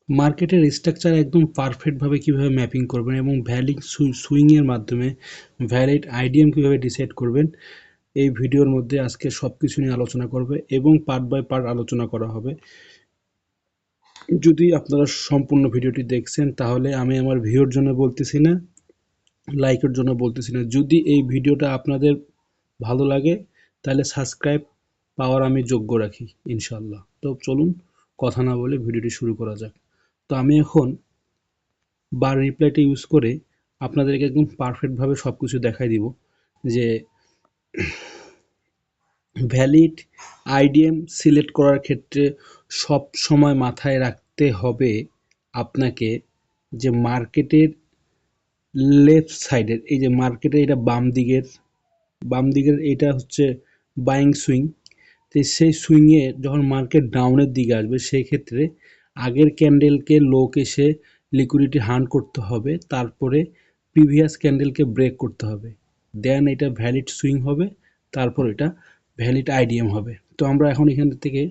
মার্কেটের স্ট্রাকচার একদম পারফেক্টভাবে কিভাবে ম্যাপিং করবেন এবং ভ্যালিড সুইংয়ের মাধ্যমে ভ্যালিড আইডিএম কিভাবে ডিসাইড করবেন, এই ভিডিওর মধ্যে আজকে সব কিছু নিয়ে আলোচনা করবে এবং পার্ট বাই পার্ট আলোচনা করা হবে। যদি আপনারা সম্পূর্ণ ভিডিওটি দেখছেন তাহলে আমি আমার ভিউর জন্য বলতেছি না, লাইকের জন্য বলতেছি না। যদি এই ভিডিওটা আপনাদের ভালো লাগে তাহলে সাবস্ক্রাইব পাওয়ার আমি যোগ্য রাখি ইনশাল্লাহ। তো চলুন কথা না বলে ভিডিওটি শুরু করা যাক। তো আমি এখন বার রিপ্লাইটা ইউজ করে আপনাদেরকে একদম পারফেক্টভাবে সব কিছু দেখাই দিব যে ভ্যালিড আইডিএম সিলেক্ট করার ক্ষেত্রে সব সময় মাথায় রাখতে হবে আপনাকে যে মার্কেটের লেফট সাইডের, এই যে মার্কেটের এটা বাম দিকের এটা হচ্ছে বাইং সুইং। তো সেই সুইংয়ে যখন মার্কেট ডাউনের দিকে আসবে সেই ক্ষেত্রে আগের ক্যান্ডেলকে লোকে এসে লিকুইডিটি হান্ট করতে হবে, তারপরে প্রিভিয়াস ক্যান্ডেলকে ব্রেক করতে হবে, দেন এটা ভ্যালিড সুইং হবে, তারপর এটা ভ্যালিড আইডিএম হবে। তো আমরা এখন এখান থেকে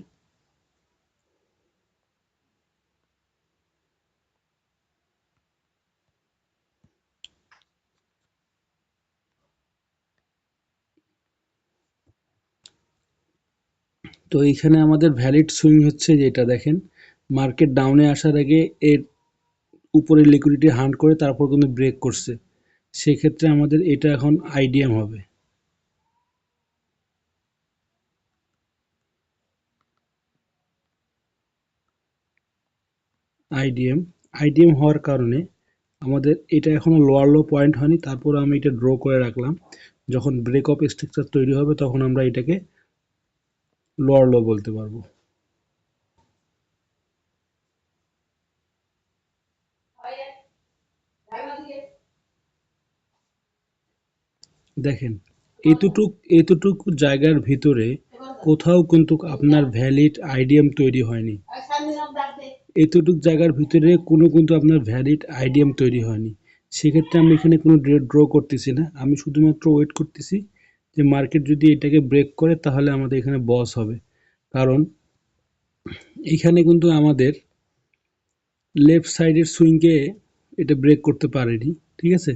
তো এইখানে আমাদের ভ্যালিড সুইং হচ্ছে যেটা দেখেন, মার্কেট ডাউনে আসার আগে এর উপরে লিকুইডিটি হান্ট করে তারপর কিন্তু ব্রেক করছে, সেক্ষেত্রে আমাদের এটা এখন আইডিএম হবে। আইডিএম আইডিএম হওয়ার কারণে আমাদের এটা এখনো লোয়ার লো পয়েন্ট হয়নি, তারপর আমি এটা ড্র করে রাখলাম। যখন ব্রেক অফ স্ট্রাকচার তৈরি হবে তখন আমরা এটাকে লোয়ার লো বলতে পারবো। দেখেন এতটুকু জায়গার ভিতরে কোথাও কিন্তু আপনার ভ্যালিড আইডিএম তৈরি হয়নি। এতটুকু জায়গার ভিতরে কোনো কিন্তু আপনার ভ্যালিড আইডিএম তৈরি হয়নি। সেক্ষেত্রে আমি এখানে কোনো ড্র করতেছি না, আমি শুধুমাত্র ওয়েট করতেছি যে মার্কেট যদি এটাকে ব্রেক করে তাহলে আমাদের এখানে বস হবে। কারণ এখানে কিন্তু আমাদের লেফট সাইডের সুইংকে এটা ব্রেক করতে পারেনি, ঠিক আছে।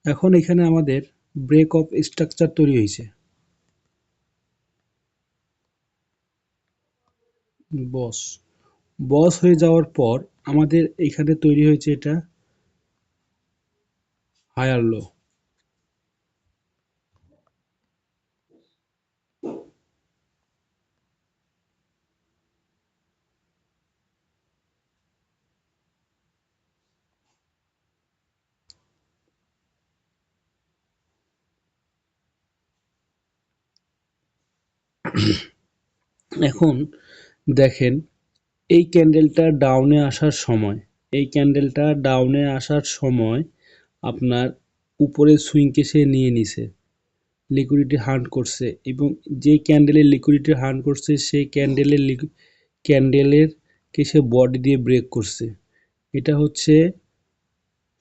এখন এখানে আমাদের ব্রেক অফ স্ট্রাকচার তৈরি হয়েছে, বস বস হয়ে যাওয়ার পর আমাদের এখানে তৈরি হয়েছে এটা হায়ার লো। এখন দেখেন এই ক্যান্ডেলটা ডাউনে আসার সময়, এই ক্যান্ডেলটা ডাউনে আসার সময় আপনার উপরে সুইংকে সে নিয়ে নিছে, লিকুইডিটি হান্ট করছে, এবং যে ক্যান্ডেলের লিকুইডিটি হান্ট করছে সেই ক্যান্ডেলের কে সে বডি দিয়ে ব্রেক করছে। এটা হচ্ছে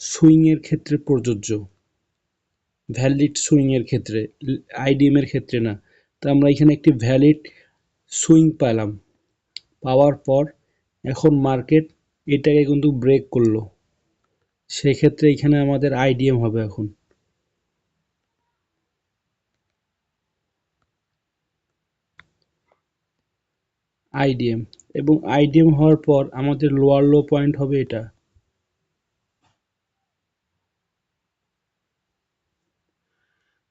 সুইং এর ক্ষেত্রে প্রযোজ্য, ভ্যালিড সুইং এর ক্ষেত্রে, আইডিএম এর ক্ষেত্রে না। তো আমরা এখানে একটি ভ্যালিড সুইং পেলাম, পাওয়ার পর এখন মার্কেট এটাকে কিন্তু ব্রেক করলো, সেক্ষেত্রে এখানে আমাদের আইডিএম হবে এখন। আইডিএম এবং আইডিএম হওয়ার পর আমাদের লোয়ার লো পয়েন্ট হবে এটা।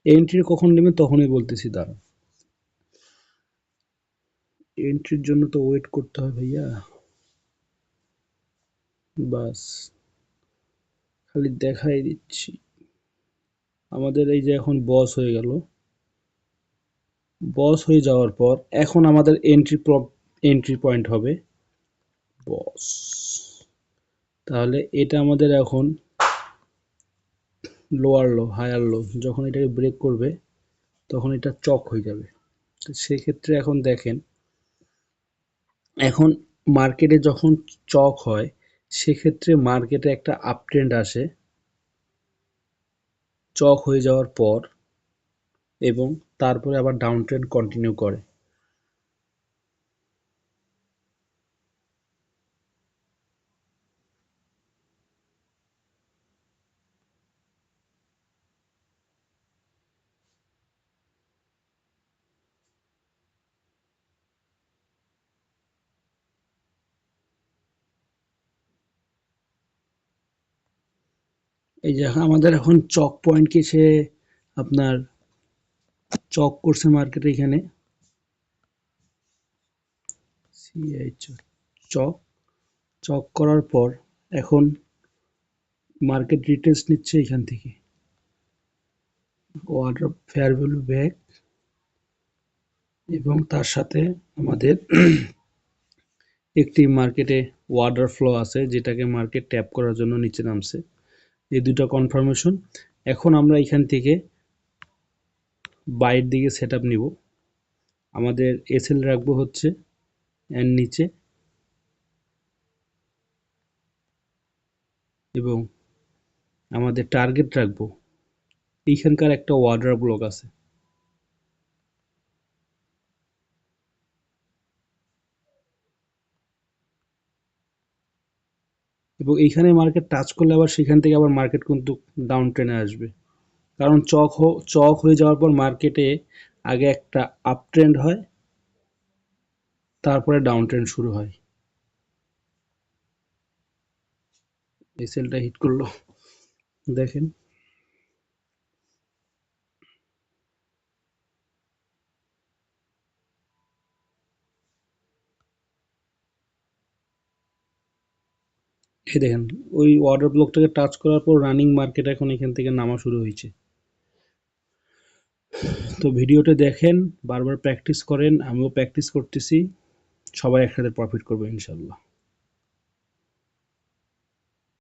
এন্ট্রি কখন নেবেন তখনই বলতেছি, দাঁড়া, এন্ট্রির জন্য তো ওয়েট করতে হয় ভাইয়া, বাস খালি দেখাই দিচ্ছি। আমাদের এই যে এখন বস হয়ে গেল, বস হয়ে যাওয়ার পর এখন আমাদের এন্ট্রি পয়েন্ট হবে বস। তাহলে এটা আমাদের এখন লোয়ার লো হায়ার লো, যখন এটাকে ব্রেক করবে তখন এটা চক হয়ে যাবে। তো সেক্ষেত্রে এখন দেখেন, এখন মার্কেটে যখন চক হয় সেক্ষেত্রে মার্কেটে একটা আপ ট্রেন্ড আসে, চক হয়ে যাওয়ার পর এবং তারপরে আবার ডাউন ট্রেন্ড কন্টিনিউ করে। এই যে আমাদের এখন চক পয়েন্টকে সে আপনার চক করছে মার্কেটে এখানে চক চক করার পর এখন মার্কেট রিটেস্ট নিচ্ছে এখান থেকে অর্ডার ফেয়ার ভ্যালু ব্যাক এবং তার সাথে আমাদের একটি মার্কেটে অর্ডার ফ্লো আছে যেটাকে মার্কেট ট্যাপ করার জন্য নিচে নামছে। এই দুটো কনফার্মেশন। এখন আমরা এখান থেকে বাইরের দিকে সেট আপ নিব। আমাদের এসএল রাখবো হচ্ছে এর নিচে এবং আমাদের টার্গেট রাখবো এইখানকার একটা অর্ডার ব্লক আছে এবং এইখানে মার্কেট টাচ করলে আবার সেখান থেকে আবার মার্কেট কিন্তু ডাউন ট্রেনে আসবে। কারণ চক হয়ে যাওয়ার পর মার্কেটে আগে একটা আপ ট্রেন্ড হয়, তারপরে ডাউন ট্রেন্ড শুরু হয়। এই সেলটা হিট করলো, দেখেন এই দেখেন ওই অর্ডার ব্লকটাকে টাচ করার পর রানিং মার্কেট এখন এখান থেকে নামা শুরু হয়েছে। তো ভিডিওটা দেখেন, বারবার প্র্যাকটিস করেন, আমিও প্র্যাকটিস করতেছি, সবাই একসাথে প্রফিট করবো ইনশাল্লাহ।